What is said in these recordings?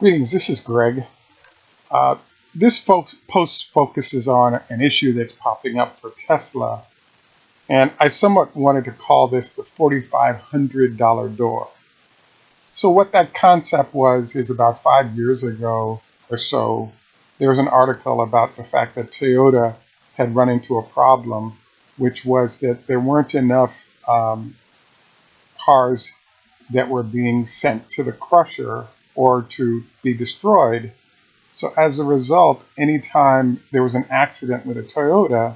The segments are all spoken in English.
Greetings, this is Greg. Uh, post focuses on an issue that's popping up for Tesla, and I somewhat wanted to call this the $4,500 door. So, what that concept was is about 5 years ago or so, there was an article about the fact that Toyota had run into a problem, which was that there weren't enough cars that were being sent to the crusher or to be destroyed. So as a result, anytime there was an accident with a Toyota,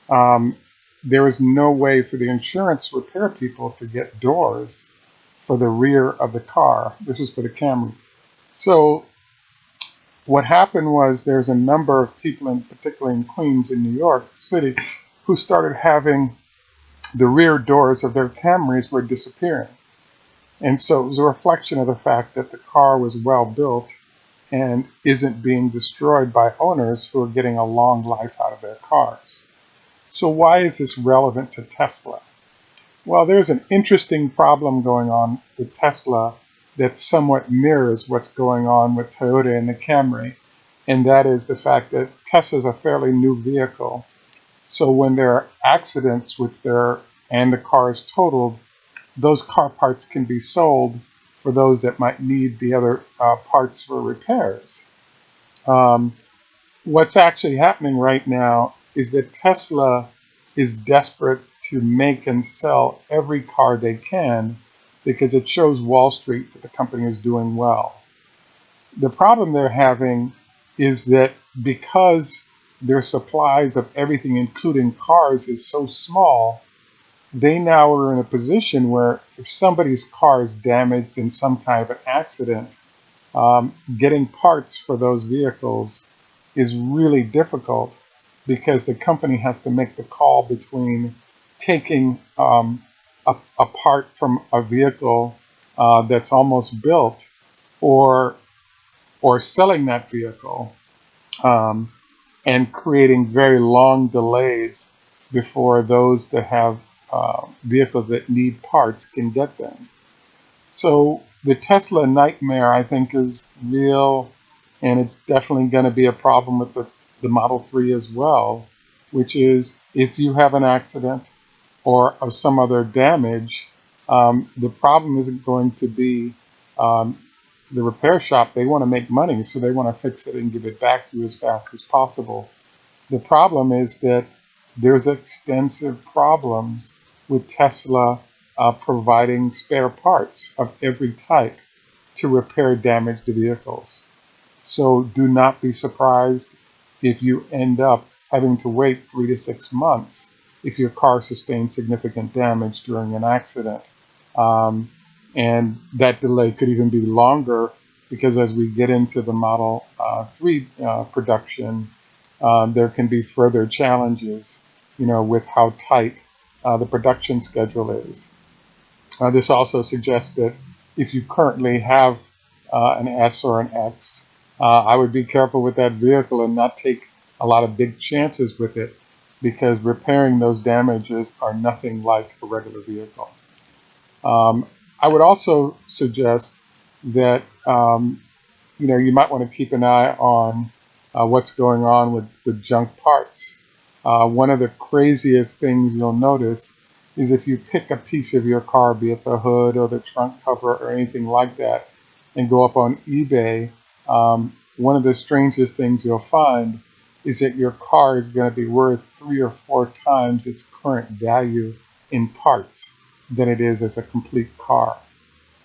um, there was no way for the insurance repair people to get doors for the rear of the car. This was for the Camry. So what happened was there's a number of people, particularly in Queens in New York City, who started having the rear doors of their Camrys were disappearing. And so it was a reflection of the fact that the car was well built and isn't being destroyed by owners who are getting a long life out of their cars. So why is this relevant to Tesla? Well, there's an interesting problem going on with Tesla that somewhat mirrors what's going on with Toyota and the Camry, and that is the fact that Tesla is a fairly new vehicle. So when there are accidents and the car is totaled, those car parts can be sold for those that might need the other parts for repairs. Um, what's actually happening right now is that Tesla is desperate to make and sell every car they can because it shows Wall Street that the company is doing well. The problem they're having is that because their supplies of everything, including cars, is so small, they now are in a position where if somebody's car is damaged in some kind of an accident, getting parts for those vehicles is really difficult because the company has to make the call between taking a part from a vehicle that's almost built or selling that vehicle um, and creating very long delays before those that have vehicles that need parts can get them. So the Tesla nightmare, I think, is real, and it's definitely going to be a problem with the Model 3 as well, which is if you have an accident or of some other damage, the problem isn't going to be um, the repair shop. They want to make money, so they want to fix it and give it back to you as fast as possible. The problem is that there's extensive problems with Tesla providing spare parts of every type to repair damaged vehicles. So do not be surprised if you end up having to wait 3 to 6 months if your car sustains significant damage during an accident. Um, and that delay could even be longer because as we get into the Model 3 production, there can be further challenges, with how tight the production schedule is. This also suggests that if you currently have an S or an X, I would be careful with that vehicle and not take a lot of big chances with it because repairing those damages are nothing like a regular vehicle. Um, I would also suggest that you might want to keep an eye on what's going on with junk parts. One of the craziest things you'll notice is if you pick a piece of your car, be it the hood or the trunk cover or anything like that, and go up on eBay, one of the strangest things you'll find is that your car is going to be worth 3 or 4 times its current value in parts than it is as a complete car.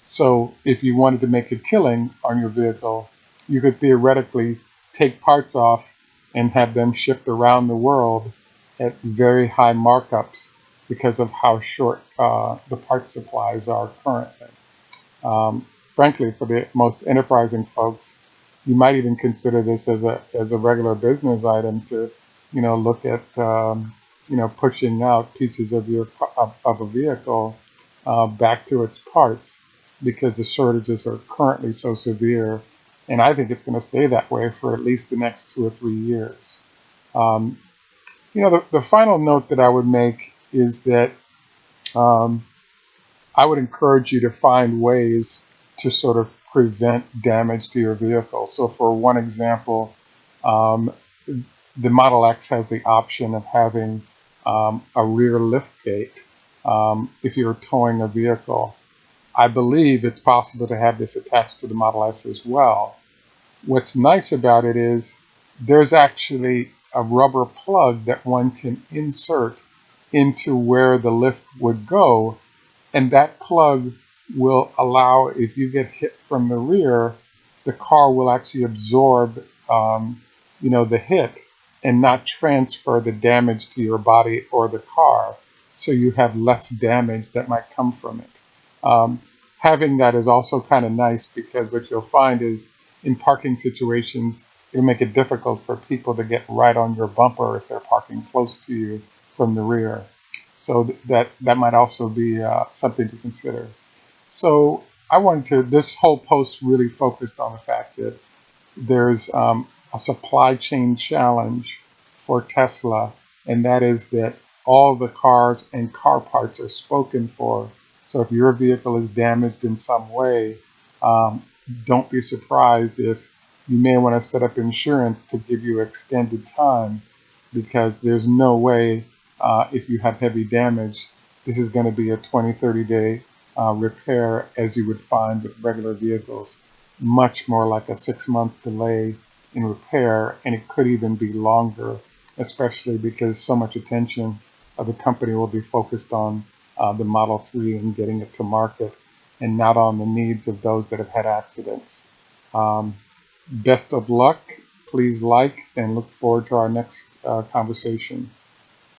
So if you wanted to make a killing on your vehicle, you could theoretically take parts off and have them shipped around the world at very high markups because of how short the part supplies are currently. Frankly, for the most enterprising folks, you might even consider this as a regular business item to, look at pushing out pieces of of a vehicle back to its parts because the shortages are currently so severe, and I think it's going to stay that way for at least the next 2 or 3 years. Um, the final note that I would make is that um, I would encourage you to find ways to sort of prevent damage to your vehicle. So for one example, um, the Model X has the option of having a rear liftgate if you're towing a vehicle. I believe it's possible to have this attached to the Model S as well. What's nice about it is there's actually a rubber plug that one can insert into where the lift would go, and that plug will allow, if you get hit from the rear, the car will actually absorb, the hit and not transfer the damage to your body or the car. So you have less damage that might come from it. Having that is also kind of nice because what you'll find is in parking situations, it'll make it difficult for people to get right on your bumper if they're parking close to you from the rear. So that might also be something to consider. So this whole post really focused on the fact that there's a supply chain challenge for Tesla, and that is that all the cars and car parts are spoken for. So if your vehicle is damaged in some way, um, don't be surprised if you may want to set up insurance to give you extended time, because there's no way, if you have heavy damage, this is going to be a 20, 30-day repair as you would find with regular vehicles. Much more like a 6-month delay in repair, and it could even be longer, especially because so much attention of the company will be focused on the Model 3 and getting it to market, and not on the needs of those that have had accidents. Best of luck. Please like and look forward to our next conversation.